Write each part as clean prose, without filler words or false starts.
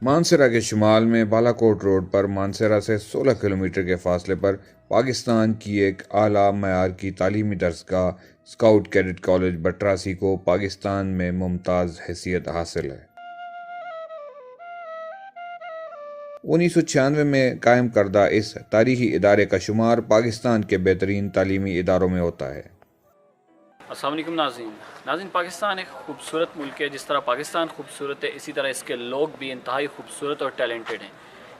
مانسہرہ کے شمال میں بالاکوٹ روڈ پر مانسہرہ سے 16 کلومیٹر کے فاصلے پر پاکستان کی ایک اعلیٰ معیار کی تعلیمی درسگاہ اسکاؤٹ کیڈٹ کالج بٹراسی کو پاکستان میں ممتاز حیثیت حاصل ہے۔ 1996 میں قائم کردہ اس تاریخی ادارے کا شمار پاکستان کے بہترین تعلیمی اداروں میں ہوتا ہے۔ السلام علیکم ناظرین، پاکستان ایک خوبصورت ملک ہے۔ جس طرح پاکستان خوبصورت ہے، اسی طرح اس کے لوگ بھی انتہائی خوبصورت اور ٹیلنٹڈ ہیں۔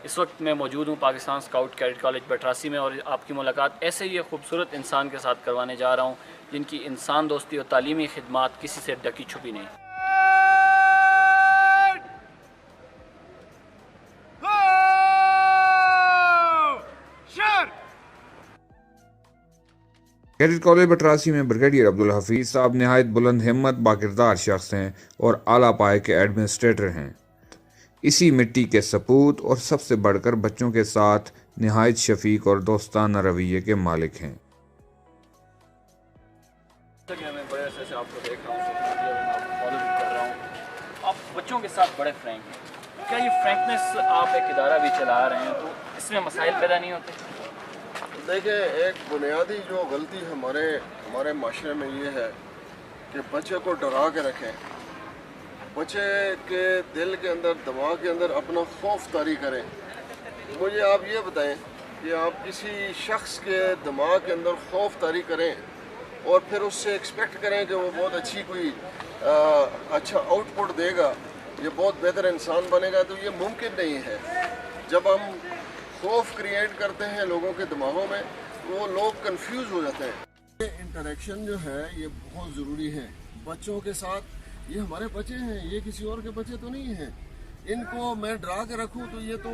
اس وقت میں موجود ہوں پاکستان اسکاؤٹ کیڈٹ کالج بٹراسی میں، اور آپ کی ملاقات ایسے ہی ایک خوبصورت انسان کے ساتھ کروانے جا رہا ہوں جن کی انسان دوستی اور تعلیمی خدمات کسی سے ڈکی چھپی نہیں۔ کیڈٹ کالج بٹراسی میں بریگیڈیئر عبدالحفیظ صاحب نہایت بلند ہمت باکردار شخص ہیں اور اعلیٰ پائے کے ایڈمنسٹریٹر ہیں۔ اسی مٹی کے سپوت اور سب سے بڑھ کر بچوں کے ساتھ نہایت شفیق اور دوستانہ رویے کے مالک ہیں۔ میں بڑے عرصے سے آپ کو دیکھ رہا ہوں، سوشل میڈیا میں آپ کو فالو بھی کر رہا ہوں، آپ بچوں کے ساتھ بڑے فرینک ہیں۔ کیا یہ فرینکنس آپ ایک ادارہ بھی چلا رہے ہیں تو اس میں مسائل پیدا نہیں ہوتے؟ دیکھیں، ایک بنیادی جو غلطی ہمارے معاشرے میں یہ ہے کہ بچے کو ڈرا کے رکھیں، بچے کے دل کے اندر، دماغ کے اندر اپنا خوف طاری کریں۔ مجھے آپ یہ بتائیں کہ آپ کسی شخص کے دماغ کے اندر خوف طاری کریں اور پھر اس سے ایکسپیکٹ کریں کہ وہ بہت اچھی کوئی اچھا آؤٹ پٹ دے گا، یہ بہت بہتر انسان بنے گا، تو یہ ممکن نہیں ہے۔ جب ہم خوف کریٹ کرتے ہیں لوگوں کے دماغوں میں، وہ لوگ کنفیوز ہو جاتے ہیں۔ یہ انٹریکشن جو ہے یہ بہت ضروری ہے بچوں کے ساتھ۔ یہ ہمارے بچے ہیں، یہ کسی اور کے بچے تو نہیں ہیں۔ ان کو میں ڈرا کے رکھوں تو یہ تو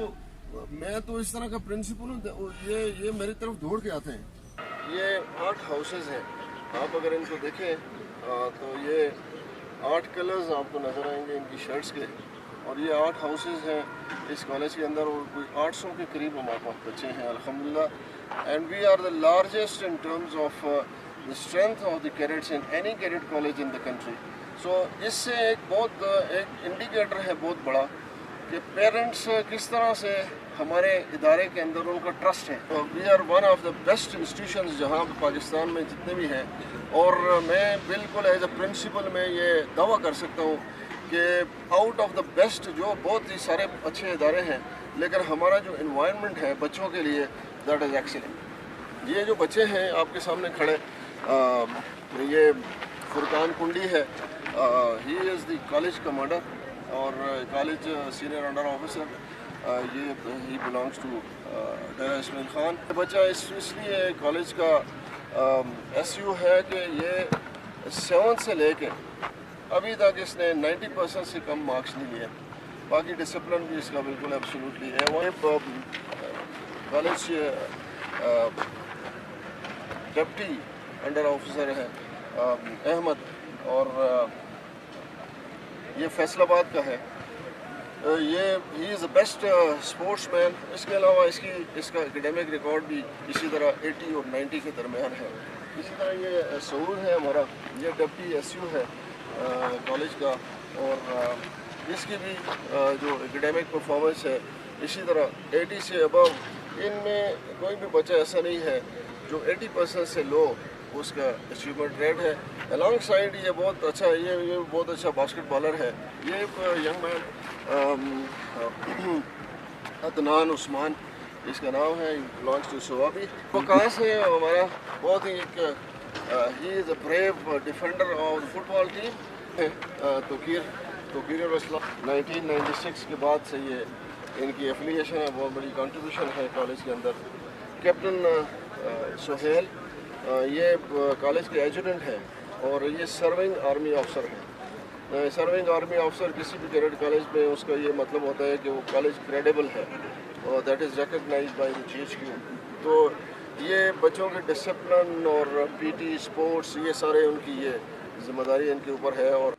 میں تو اس طرح کا پرنسپل ہوں، یہ میری طرف دوڑ کے آتے ہیں۔ یہ 8 ہاؤسز ہیں، آپ اگر ان کو دیکھیں تو یہ 8 کلرز آپ کو نظر آئیں گے ان کی شرٹس کے، اور یہ 8 ہاؤسز ہیں اس کالج کے اندر، اور کوئی 800 کے قریب ہمارے پاس بچے ہیں الحمدللہ۔ And we are the largest in terms of the strength of the cadets in any cadet college in the country. So اس سے ایک انڈیکیٹر ہے بہت بڑا کہ پیرنٹس کس طرح سے ہمارے ادارے کے اندر ان کا ٹرسٹ ہے۔ We are one of the best institutions جہاں پاکستان میں جتنے بھی ہیں، اور میں بالکل ایز اے پرنسپل میں یہ دعویٰ کر سکتا ہوں کہ آؤٹ آف دا بیسٹ جو بہت ہی سارے اچھے ادارے ہیں، لیکن ہمارا جو انوائرمنٹ ہے بچوں کے لیے دیٹ از ایکسیلنٹ۔ یہ جو بچے ہیں آپ کے سامنے کھڑے، یہ فرقان کنڈی ہے، ہی از دی کالج کمانڈر اور کالج سینئر انڈر آفیسر، یہ ہی بلانگس ٹو ڈیرہ اسماعیل خان۔ بچہ اس لیے کالج کا ایس یو ہے کہ یہ 7 سے لے کے ابھی تک اس نے 90% سے کم مارکس نہیں لیے، باقی ڈسپلن بھی اس کا بالکل ایبسولوٹلی ہے۔ وہ کالج ڈپٹی انڈر آفیسر ہے احمد، اور یہ فیصل آباد کا ہے۔ یہ ہی از دا بیسٹ اسپورٹس مین۔ اس کے علاوہ اس کا اکیڈیمک ریکارڈ بھی اسی طرح 80 اور 90 کے درمیان ہے۔ اسی طرح یہ سعود ہے ہمارا، یہ ڈپٹی ایس یو ہے کالج کا، اور اس کی بھی جو اکیڈیمک پرفارمنس ہے اسی طرح 80 سے ابو۔ ان میں کوئی بھی بچہ ایسا نہیں ہے جو 80% سے لو اس کا اچیومنٹ ریٹ ہے۔ الانگ سائڈ یہ بہت اچھا، یہ بہت اچھا باسکٹ بالر ہے۔ یہ ایک ینگ مین عدنان عثمان اس کا نام ہے، بلانگس ٹو سوابی۔ وہ کہاں سے ہے؟ ہمارا بہت ہی ایک ہی is a brave defender of football team, Tauqeer Islam. 1996 کے بعد سے یہ ان کی ایفیلیشن ہے، بہت بڑی کنٹریبیوشن ہے کالج کے اندر۔ کیپٹن سہیل یہ کالج کے ایجوڈنٹ ہیں، اور یہ سرونگ آرمی آفسر ہیں۔ سرونگ آرمی آفسر کسی بھی کیڈٹ کالج میں اس کا یہ مطلب ہوتا ہے کہ وہ کالج کریڈیبل ہے، اور that is recognised by the G H Q. تو یہ بچوں کے ڈسپلن اور پی ٹی اسپورٹس یہ سارے ان کی یہ ذمہ داری ان کے اوپر ہے۔ اور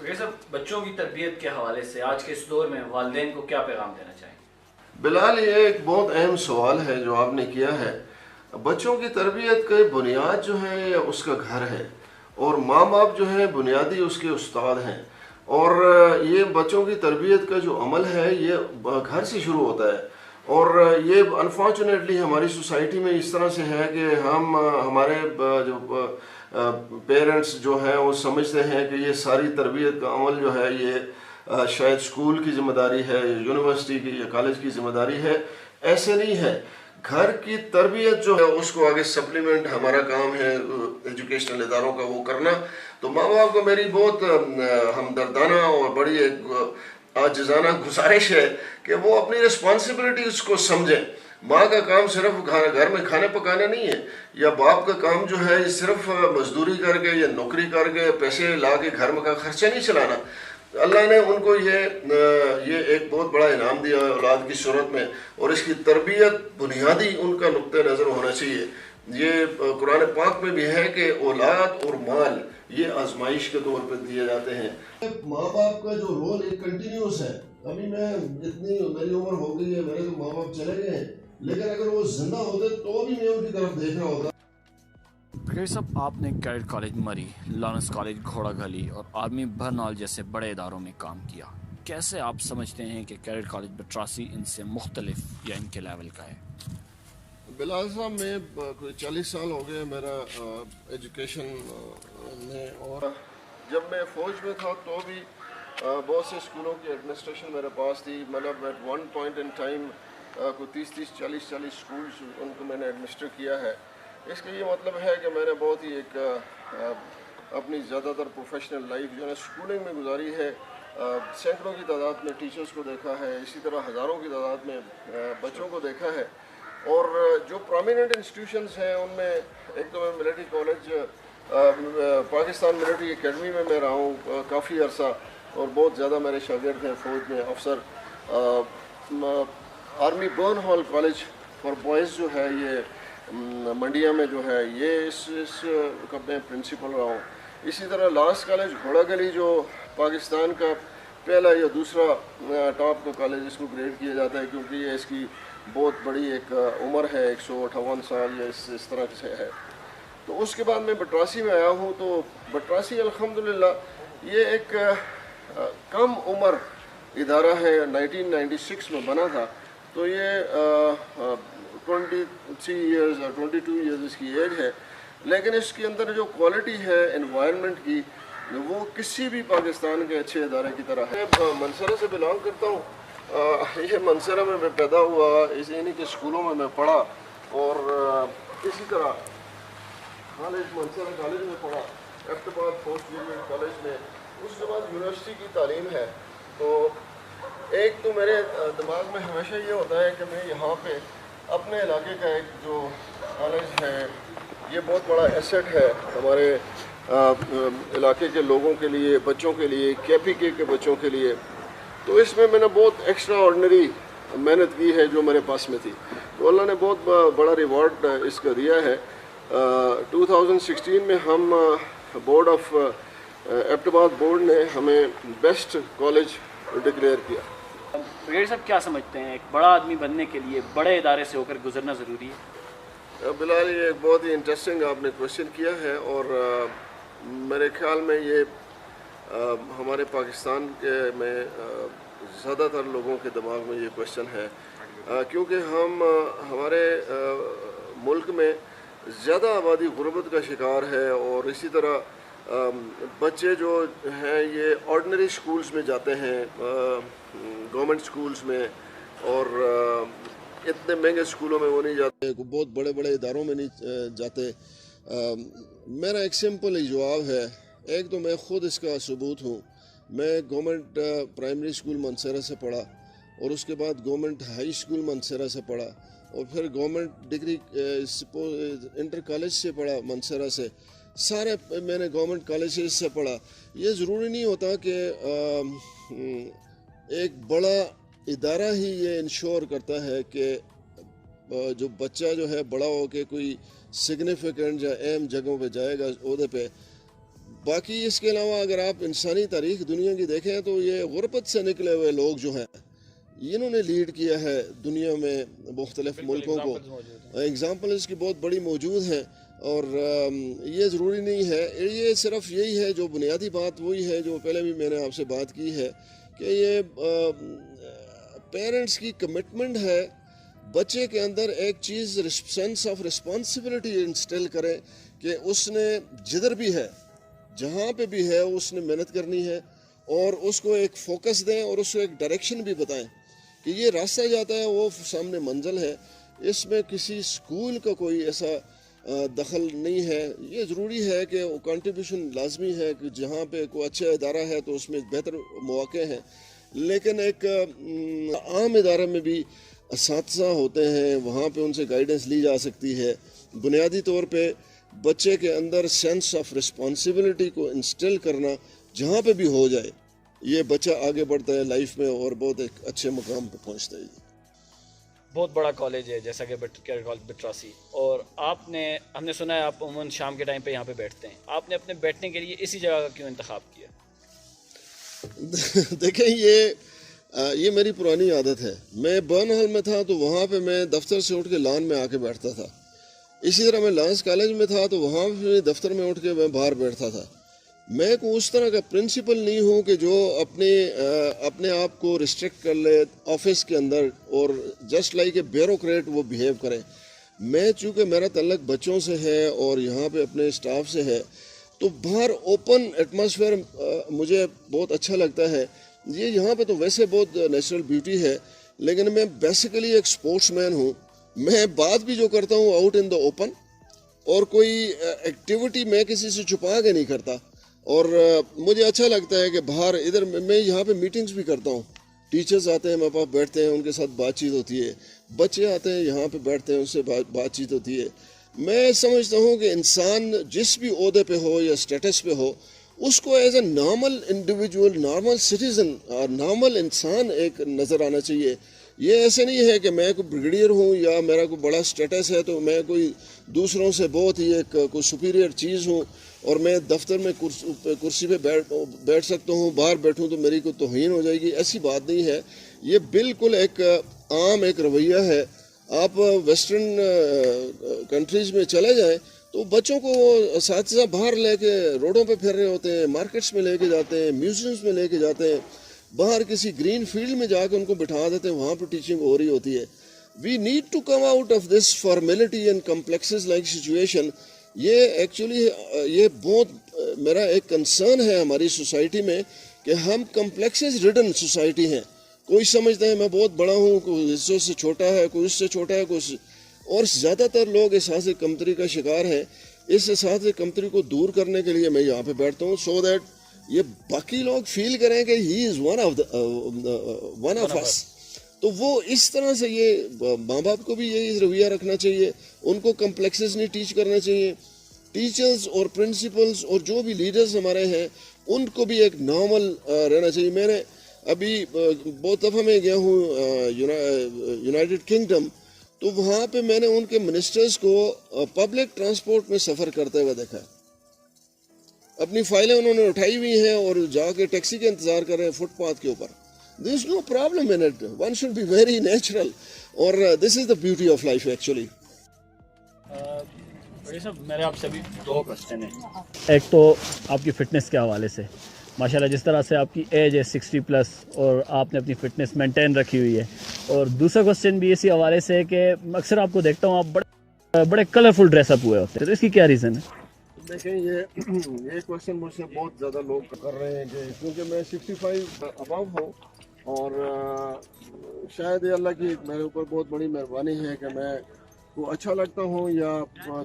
بغیر صاحب بچوں کی تربیت کے حوالے سے آج کے اس دور میں والدین کو کیا پیغام دینا چاہیں؟ بلال، یہ ایک بہت اہم سوال ہے جو آپ نے کیا ہے۔ بچوں کی تربیت کی بنیاد جو ہے یہ اس کا گھر ہے، اور ماں باپ جو ہے بنیادی اس کے استاد ہیں، اور یہ بچوں کی تربیت کا جو عمل ہے یہ گھر سے شروع ہوتا ہے۔ اور یہ انفارچونیٹلی ہماری سوسائٹی میں اس طرح سے ہے کہ ہمارے جو پیرنٹس جو ہیں وہ سمجھتے ہیں کہ یہ ساری تربیت کا عمل جو ہے یہ شاید اسکول کی ذمہ داری ہے، یونیورسٹی کی یا کالج کی ذمہ داری ہے۔ ایسے نہیں ہے، گھر کی تربیت جو ہے اس کو آگے سپلیمنٹ ہمارا کام ہے ایجوکیشنل اداروں کا وہ کرنا۔ تو ماں باپ کو میری بہت ہمدردانہ اور بڑی ایک عاجزانہ گزارش ہے کہ وہ اپنی رسپانسبلٹیز کو سمجھیں۔ ماں کا کام صرف گھر میں کھانے پکانے نہیں ہے، یا باپ کا کام جو ہے یہ صرف مزدوری کر کے یا نوکری کر کے پیسے لا کے گھر میں کا خرچہ نہیں چلانا۔ اللہ نے ان کو یہ ایک بہت بڑا انعام دیا اولاد کی صورت میں، اور اس کی تربیت بنیادی ان کا نقطہ نظر ہونا چاہیے۔ یہ قرآن پاک میں بھی ہے کہ اولاد اور مال یہ آزمائش کے طور پہ دیے جاتے ہیں۔ ماں باپ کا جو رول ایک کنٹینیوس ہے۔ ابھی میری عمر ہو گئی ہے، میرے تو ماں باپ چلے گئے ہیں، لیکن اگر وہ زندہ ہوتے تو بھی میں ان کی طرف دیکھ رہا ہوتا۔ بغیر صاحب آپ نے کیڈٹ کالج مری، لارنس کالج گھوڑا گلی اور آرمی برنال جیسے بڑے اداروں میں کام کیا، کیسے آپ سمجھتے ہیں کہ کیڈٹ کالج بٹراسی ان سے مختلف یا ان کے لیول کا ہے؟ بلال صاحب، میں کوئی 40 سال ہو گئے میرا ایجوکیشن میں، اور جب میں فوج میں تھا تو بھی بہت سے اسکولوں کی ایڈمنسٹریشن میرے پاس تھی۔ مطلب at one point in time کوئی 30-40 اسکولس ان کو میں نے ایڈمنسٹر کیا ہے۔ اس کا یہ مطلب ہے کہ میں نے بہت ہی ایک اپنی زیادہ تر پروفیشنل لائف جو ہے اسکولنگ میں گزاری ہے۔ سینکڑوں کی تعداد میں ٹیچرز کو دیکھا ہے، اسی طرح ہزاروں کی تعداد میں بچوں کو دیکھا ہے۔ اور جو پرومیننٹ انسٹیٹیوشنز ہیں ان میں ایک تو میں military college Pakistan military academy میں رہا ہوں کافی عرصہ، اور بہت زیادہ میرے شاگرد ہیں فوج میں افسر۔ Army Burn Hall College for Boys جو ہے یہ منڈیا میں جو ہے یہ اس کا میں پرنسپل رہا ہوں۔ اسی طرح لارنس کالج گھوڑا گلی جو پاکستان کا پہلا یا دوسرا ٹاپ کا کالج اس کو گریڈ کیا جاتا ہے، کیونکہ یہ اس کی بہت بڑی ایک عمر ہے، 158 سال یا اس طرح سے ہے۔ تو اس کے بعد میں بٹراسی میں آیا ہوں، تو بٹراسی الحمدللہ یہ ایک کم عمر ادارہ ہے، 1996 میں بنا تھا۔ تو یہ 23 ایئرز اور 22 ایئرز اس کی ایج ہے، لیکن اس کے اندر جو کوالٹی ہے انوائرمنٹ کی وہ کسی بھی پاکستان کے اچھے ادارے کی طرح ہے۔ میں منصرہ سے بلانگ کرتا ہوں، یہ منصرہ میں پیدا ہوا، انہی کے اسکولوں میں پڑھا، اور اسی طرح کالج منصرہ کالج میں پڑھا، ایبٹ پوسٹ گریجویٹ کالج میں۔ اس کے بعد یونیورسٹی کی تعلیم ہے۔ تو ایک تو میرے دماغ میں ہمیشہ یہ ہوتا ہے کہ میں یہاں پہ اپنے علاقے کا ایک جو کالج ہے یہ بہت بڑا ایسٹ ہے ہمارے علاقے کے لوگوں کے لیے، بچوں کے لیے، KPK کے بچوں کے لیے۔ تو اس میں نے بہت ایکسٹرا آرڈنری محنت کی ہے جو میرے پاس میں تھی، تو اللہ نے بہت بڑا ریوارڈ اس کا دیا ہے۔ 2016 میں ہم بورڈ آف ایبٹ بورڈ نے ہمیں بیسٹ کالج ڈکلیئر کیا۔ بغیر صاحب کیا سمجھتے ہیں ایک بڑا آدمی بننے کے لیے بڑے ادارے سے ہو کر گزرنا ضروری ہے؟ بلال، یہ ایک بہت ہی انٹرسٹنگ آپ نے کویشچن کیا ہے، اور میرے خیال میں یہ ہمارے پاکستان کے میں زیادہ تر لوگوں کے دماغ میں یہ کویشچن ہے، کیونکہ ہمارے ملک میں زیادہ آبادی غربت کا شکار ہے، اور اسی طرح بچے جو ہیں یہ آرڈنری سکولز میں جاتے ہیں، گورنمنٹ سکولز میں، اور اتنے مہنگے سکولوں میں وہ نہیں جاتے، بہت بڑے بڑے اداروں میں نہیں جاتے۔ میرا ایک سمپل ہی جواب ہے، ایک تو میں خود اس کا ثبوت ہوں۔ میں گورنمنٹ پرائمری اسکول منصرہ سے پڑھا، اور اس کے بعد گورنمنٹ ہائی اسکول منصرہ سے پڑھا، اور پھر گورنمنٹ ڈگری انٹر کالج سے پڑھا منصرہ سے۔ سارے میں نے گورنمنٹ کالجز سے پڑھا۔ یہ ضروری نہیں ہوتا کہ ایک بڑا ادارہ ہی یہ انشور کرتا ہے کہ جو بچہ جو ہے بڑا ہو کے کوئی سگنیفیکنٹ یا اہم جگہوں پہ جائے گا عہدے پہ۔ باقی اس کے علاوہ اگر آپ انسانی تاریخ دنیا کی دیکھیں تو یہ غربت سے نکلے ہوئے لوگ جو ہیں انہوں نے لیڈ کیا ہے دنیا میں مختلف ملکوں کو. اگزامپل اس کی بہت بڑی موجود ہیں اور یہ ضروری نہیں ہے. یہ صرف یہی ہے جو بنیادی بات وہی ہے جو پہلے بھی میں نے آپ سے بات کی ہے کہ یہ پیرنٹس کی کمٹمنٹ ہے بچے کے اندر ایک چیز سینس آف رسپانسبلٹی انسٹل کرے کہ اس نے جدھر بھی ہے جہاں پہ بھی ہے اس نے محنت کرنی ہے اور اس کو ایک فوکس دیں اور اس کو ایک ڈائریکشن بھی بتائیں کہ یہ راستہ جاتا ہے وہ سامنے منزل ہے. اس میں کسی اسکول کا کوئی ایسا دخل نہیں ہے. یہ ضروری ہے کہ کنٹریبیوشن لازمی ہے کہ جہاں پہ کوئی اچھا ادارہ ہے تو اس میں بہتر مواقع ہیں لیکن ایک عام ادارے میں بھی اساتذہ ہوتے ہیں وہاں پہ ان سے گائیڈنس لی جا سکتی ہے. بنیادی طور پہ بچے کے اندر سینس آف رسپانسبلٹی کو انسٹل کرنا جہاں پہ بھی ہو جائے یہ بچہ آگے بڑھتا ہے لائف میں اور بہت ایک اچھے مقام پہ پہنچتا ہے. بہت بڑا کالج ہے جیسا کہ کیڈٹ کالج بٹراسی، اور آپ نے ہم نے سنا ہے آپ عموماً شام کے ٹائم پہ یہاں پہ بیٹھتے ہیں. آپ نے اپنے بیٹھنے کے لیے اسی جگہ کا کیوں انتخاب کیا؟ دیکھیں یہ میری پرانی عادت ہے. میں برن ہال میں تھا تو وہاں پہ میں دفتر سے اٹھ کے لان میں آ کے بیٹھتا تھا. اسی طرح میں لانس کالج میں تھا تو وہاں بھی دفتر میں اٹھ کے میں باہر بیٹھتا تھا. میں کوئی اس طرح کا پرنسپل نہیں ہوں کہ جو اپنے آپ کو ریسٹرکٹ کر لے آفس کے اندر اور جسٹ لائک اے بیوروکریٹ وہ بیہیو کرے. میں چونکہ میرا تعلق بچوں سے ہے اور یہاں پہ اپنے اسٹاف سے ہے تو باہر اوپن ایٹماسفیئر مجھے بہت اچھا لگتا ہے. یہاں پہ تو ویسے بہت نیچرل بیوٹی ہے لیکن میں بیسیکلی ایک اسپورٹس مین ہوں. میں بات بھی جو کرتا ہوں آؤٹ ان دا اوپن اور کوئی ایکٹیویٹی میں کسی سے چھپا کے نہیں کرتا. اور مجھے اچھا لگتا ہے کہ باہر ادھر میں یہاں پہ میٹنگز بھی کرتا ہوں. ٹیچرز آتے ہیں میرے پاس بیٹھتے ہیں ان کے ساتھ بات چیت ہوتی ہے. بچے آتے ہیں یہاں پہ بیٹھتے ہیں ان سے بات چیت ہوتی ہے. میں سمجھتا ہوں کہ انسان جس بھی عہدے پہ ہو یا اسٹیٹس پہ ہو اس کو as a normal individual normal citizen normal انسان ایک نظر آنا چاہیے. یہ ایسے نہیں ہے کہ میں کوئی بریگیڈیئر ہوں یا میرا کوئی بڑا اسٹیٹس ہے تو میں کوئی دوسروں سے بہت ہی ایک کوئی سپیریئر چیز ہوں اور میں دفتر میں کرسی پہ بیٹھ سکتا ہوں باہر بیٹھوں تو میری کوئی توہین ہو جائے گی. ایسی بات نہیں ہے. یہ بالکل ایک عام ایک رویہ ہے. آپ ویسٹرن کنٹریز میں چلے جائیں تو بچوں کو اساتذہ باہر لے کے روڈوں پہ پھر رہے ہوتے ہیں, مارکیٹس میں لے کے جاتے ہیں, میوزیمس میں لے کے جاتے ہیں, باہر کسی گرین فیلڈ میں جا کے ان کو بٹھا دیتے ہیں, وہاں پہ ٹیچنگ ہو رہی ہوتی ہے. We need to come out of this formality and complexes like situation. یہ ایکچولی یہ بہت میرا ایک کنسرن ہے ہماری سوسائٹی میں کہ ہم کمپلیکسز ریڈن سوسائٹی ہیں. کوئی سمجھتا ہے میں بہت بڑا ہوں, کوئی اس سے چھوٹا ہے, کوئی اس سے چھوٹا ہے, کوئی اور زیادہ تر لوگ احساس کمتری کا شکار ہیں. اس احساس کمتری کو دور کرنے کے لیے میں یہاں پہ بیٹھتا ہوں سو دیٹ یہ باقی لوگ فیل کریں کہ ہی از ون آف اس. تو وہ اس طرح سے یہ ماں باپ کو بھی یہی رویہ رکھنا چاہیے. ان کو کمپلیکسز نہیں ٹیچ کرنا چاہیے. ٹیچرز اور پرنسپلز اور جو بھی لیڈرز ہمارے ہیں ان کو بھی ایک نارمل رہنا چاہیے. میں نے ابھی بہت دفعہ میں گیا ہوں یونائٹڈ کنگڈم تو وہاں پہ میں نے ان کے منسٹرز کو پبلک ٹرانسپورٹ میں سفر کرتے ہوئے دیکھا. اپنی فائلیں انہوں نے اٹھائی ہوئی ہیں اور جا کے ٹیکسی کا انتظار کر رہے ہیں فٹ پاتھ کے اوپر. There is no problem in it. One should be very natural اور this is the beauty of life actually. صاحب میرے آپ سے ابھی 2 کوسچن ہیں. ایک تو آپ کی فٹنس کے حوالے سے ماشاءاللہ جس طرح سے آپ کی ایج ہے 60+ اور آپ نے اپنی فٹنس مینٹین رکھی ہوئی ہے, اور دوسرا کوسچن بھی اسی حوالے سے ہے کہ اکثر آپ کو دیکھتا ہوں آپ بڑے کلرفل ڈریس اپ ہوئے ہوتے ہیں, تو اس کی کیا ریزن ہے؟ دیکھیں یہ کوشچن مجھ سے بہت زیادہ لوگ کر رہے ہیں کہ کیونکہ میں 65 ابو ہوں اور شاید یہ اللہ کی میرے اوپر بہت بڑی مہربانی ہے کہ میں کو اچھا لگتا ہوں یا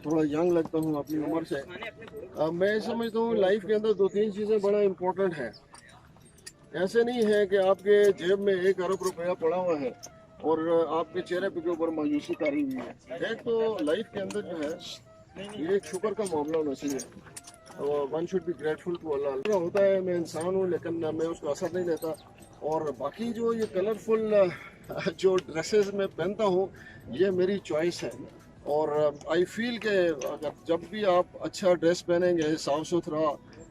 تھوڑا ینگ لگتا ہوں اپنی عمر سے. میں سمجھتا ہوں لائف کے اندر 2-3 چیزیں بڑا امپورٹنٹ ہیں. ایسے نہیں ہے کہ آپ کے جیب میں 1 ارب روپیہ پڑا ہوا ہے اور آپ کے چہرے پہ کے اوپر مایوسی تاری ہوئی ہے. ایک تو لائف کے اندر جو ہے یہ ایک شکر کا معاملہ ہونا چاہیے. One should be grateful to اللہ. ہوتا ہے میں انسان ہوں لیکن میں اس کو اثر نہیں لیتا. اور باقی جو یہ کلرفل جو ڈریسز میں پہنتا ہوں یہ میری چوائس ہے. اور آئی فیل کہ جب بھی آپ اچھا ڈریس پہنیں گے صاف ستھرا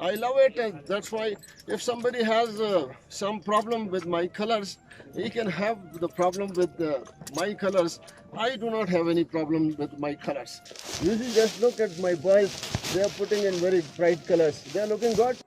I love it. That's why if somebody has some problem with my colors, he can have the problem with my colors. I do not have any problem with my colors. You see, just look at my boys. They are putting in very bright colors. They are looking good.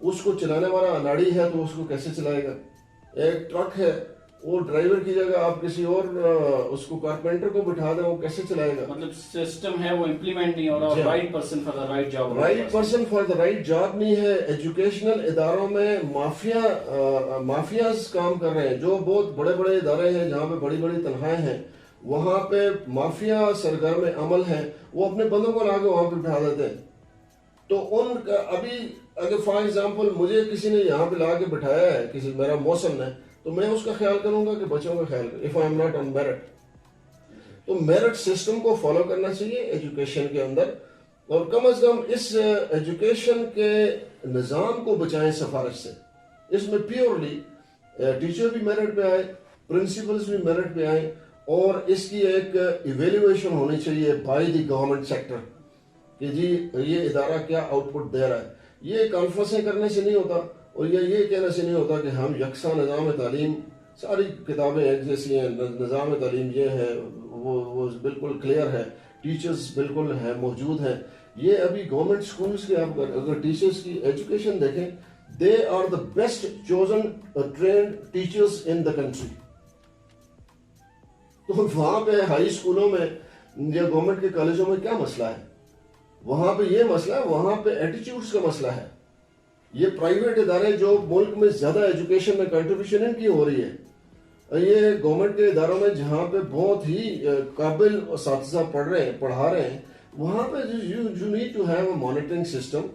اس کو چلانے والا اناڑی ہے تو اس کو کیسے چلائے گا؟ ایک truck ہے، وہ ڈرائیور کی جگہ آپ کسی اور اس کو کارپینٹر کو بٹھا دیں، وہ کیسے چلائے گا؟ مطلب سسٹم ہے وہ امپلیمنٹ نہیں ہو رہا، right person for the right job, right person for the right job نہیں ہے۔ ایجوکیشنل اداروں میں مافیاز کام کر رہے ہیں، جو بہت بڑے بڑے ادارے ہیں جہاں پہ بڑی بڑی تنخواہیں ہیں، وہاں پہ مافیا سرگرم عمل ہیں، وہ اپنے بندوں کو لا کے وہاں پہ بٹھا دیتے ہیں۔ تو ان کا ابھی اگر فار ایگزامپل مجھے کسی نے یہاں پہ لا کے بٹھایا ہے، کسی میرا موسم نے، تو میں اس کا خیال کروں گا کہ بچوں کا خیال کروں، if I am not on merit۔ تو میرٹ سسٹم کو فالو کرنا چاہیے ایجوکیشن کے اندر، اور کم از کم اس ایجوکیشن کے نظام کو بچائیں سفارش سے۔ اس میں پیورلی ٹیچر بھی میرٹ پہ آئے، پرنسپلز بھی میرٹ پہ آئیں، اور اس کی ایک ایویلیویشن ہونی چاہیے بائی دی گورنمنٹ سیکٹر کہ جی یہ ادارہ کیا آؤٹ پٹ دے رہا ہے۔ یہ کانفرنسیں کرنے سے نہیں ہوتا، اور یہ کہنے سے نہیں ہوتا کہ ہم یکساں نظام تعلیم، ساری کتابیں ایک جیسی ہیں، نظام تعلیم یہ ہے، وہ بالکل کلیئر ہے، ٹیچرز بالکل ہیں موجود ہیں۔ یہ ابھی گورنمنٹ سکولز کے آپ اگر ٹیچرز کی ایجوکیشن دیکھیں، they are the best chosen trained teachers in the country. تو وہاں پہ ہائی اسکولوں میں یا گورنمنٹ کے کالجوں میں کیا مسئلہ ہے؟ وہاں پہ یہ مسئلہ ہے، وہاں پہ ایٹیچیوڈز کا مسئلہ ہے۔ یہ پرائیویٹ ادارے جو ملک میں زیادہ ایجوکیشن میں کنٹریبیوشن ان کی ہو رہی ہے، یہ گورنمنٹ کے اداروں میں جہاں پہ بہت ہی قابل اساتذہ پڑھا رہے ہیں، وہاں پہ you need to have a monitoring system.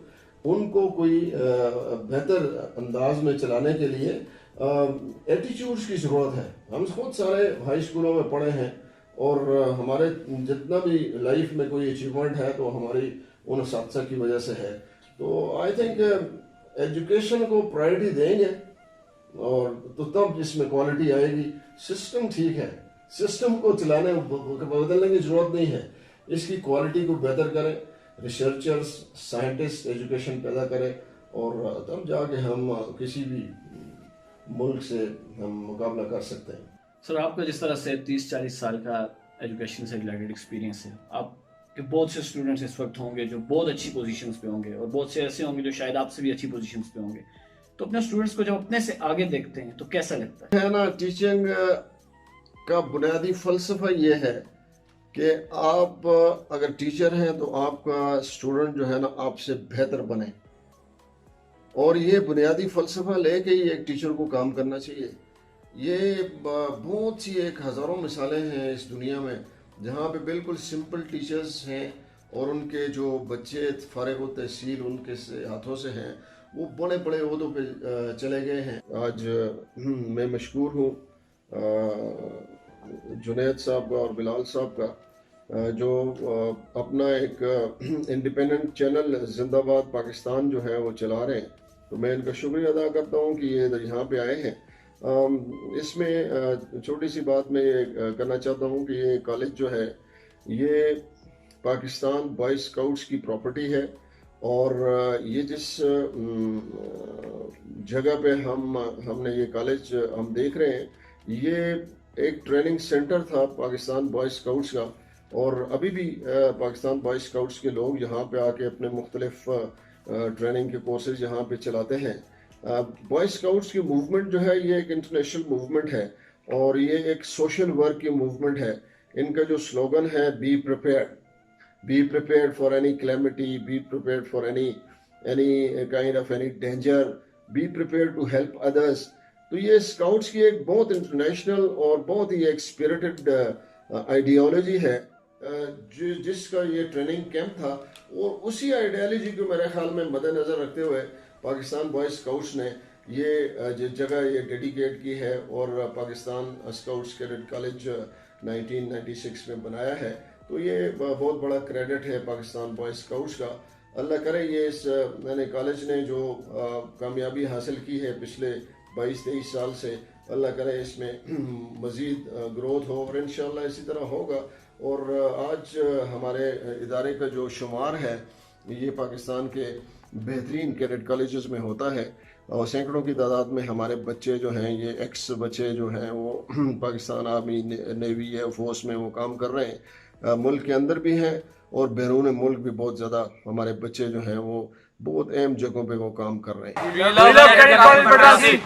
ان کو کوئی بہتر انداز میں چلانے کے لیے ایٹیچیوڈز کی ضرورت ہے۔ ہم خود سارے ہائی اسکولوں میں پڑھے ہیں، اور ہمارے جتنا بھی لائف میں کوئی اچیومنٹ ہے تو ہماری ان اساتذہ کی وجہ سے ہے۔ تو آئی تھنک ایجوکیشن کو پرائرٹی دیں گے اور تو تب اس میں کوالٹی آئے گی۔ سسٹم ٹھیک ہے، سسٹم کو چلانے بدلنے کی ضرورت نہیں ہے، اس کی کوالٹی کو بہتر کریں، ریسرچرز سائنٹسٹ ایجوکیشن پیدا کریں، اور تب جا کے ہم کسی بھی ملک سے ہم مقابلہ کر سکتے ہیں۔ سر آپ کا جس طرح سے 30-40 سال کا ایجوکیشن سے ریلیٹڈ ایکسپیرینس ہے، آپ کہ بہت سے اسٹوڈنٹس اس وقت ہوں گے جو بہت اچھی پوزیشنز پہ ہوں گے، اور بہت سے ایسے ہوں گے جو شاید آپ سے بھی اچھی پوزیشنز پہ ہوں گے، تو اپنے اسٹوڈنٹس کو جب اپنے سے آگے دیکھتے ہیں تو کیسا لگتا ہے نا؟ ٹیچنگ کا بنیادی فلسفہ یہ ہے کہ آپ اگر ٹیچر ہیں تو آپ کا اسٹوڈنٹ جو ہے نا آپ سے بہتر بنے، اور یہ بنیادی فلسفہ لے کے ہی ایک ٹیچر کو کام کرنا چاہیے۔ یہ بہت سی ایک ہزاروں مثالیں ہیں اس دنیا میں جہاں پہ بالکل سمپل ٹیچرز ہیں، اور ان کے جو بچے فارغ و تحصیل ان کے ہاتھوں سے ہیں، وہ بڑے بڑے عہدوں پہ چلے گئے ہیں۔ آج میں مشکور ہوں جنید صاحب کا اور بلال صاحب کا، جو اپنا ایک انڈیپینڈنٹ چینل زندہ باد پاکستان جو ہے وہ چلا رہے ہیں، تو میں ان کا شکریہ ادا کرتا ہوں کہ یہ یہاں پہ آئے ہیں۔ اس میں چھوٹی سی بات میں یہ کرنا چاہتا ہوں کہ یہ کالج جو ہے یہ پاکستان بوائے اسکاؤٹس کی پراپرٹی ہے، اور یہ جس جگہ پہ ہم نے یہ کالج ہم دیکھ رہے ہیں، یہ ایک ٹریننگ سینٹر تھا پاکستان بوائے اسکاؤٹس کا، اور ابھی بھی پاکستان بوائے اسکاؤٹس کے لوگ یہاں پہ آ کے اپنے مختلف ٹریننگ کے کورسز یہاں پہ چلاتے ہیں۔ بوائے اسکاؤٹس کی موومنٹ جو ہے یہ ایک انٹرنیشنل موومنٹ ہے، اور یہ ایک سوشل ورک کی موومنٹ ہے۔ ان کا جو سلوگن ہے be prepared for any calamity, be prepared for any kind of any danger, be prepared to help others. تو یہ اسکاؤٹس کی ایک بہت انٹرنیشنل اور بہت ہی ایک اسپرٹڈ آئیڈیالوجی ہے، جس کا یہ ٹریننگ کیمپ تھا، اور اسی آئیڈیالوجی کو میرے خیال میں مد نظر رکھتے ہوئے پاکستان بوائے اسکاؤٹس نے یہ جگہ یہ ڈیڈیکیٹ کی ہے، اور پاکستان اسکاؤٹس کیڈٹ کالج 1996 میں بنایا ہے۔ تو یہ بہت بڑا کریڈٹ ہے پاکستان بوائے اسکاؤٹس کا۔ اللہ کرے یہ اس کالج نے جو کامیابی حاصل کی ہے پچھلے 22-23 سال سے، اللہ کرے اس میں مزید گروتھ ہو، اور انشاءاللہ اسی طرح ہوگا۔ اور آج ہمارے ادارے کا جو شمار ہے یہ پاکستان کے بہترین کیڈٹ کالجز میں ہوتا ہے، اور سینکڑوں کی تعداد میں ہمارے بچے جو ہیں، یہ ایکس بچے جو ہیں وہ Pakistan army, navy, air force میں وہ کام کر رہے ہیں، ملک کے اندر بھی ہیں اور بیرون ملک بھی بہت زیادہ ہمارے بچے جو ہیں وہ بہت اہم جگہوں پہ وہ کام کر رہے ہیں. We love Cadet College Patrasi.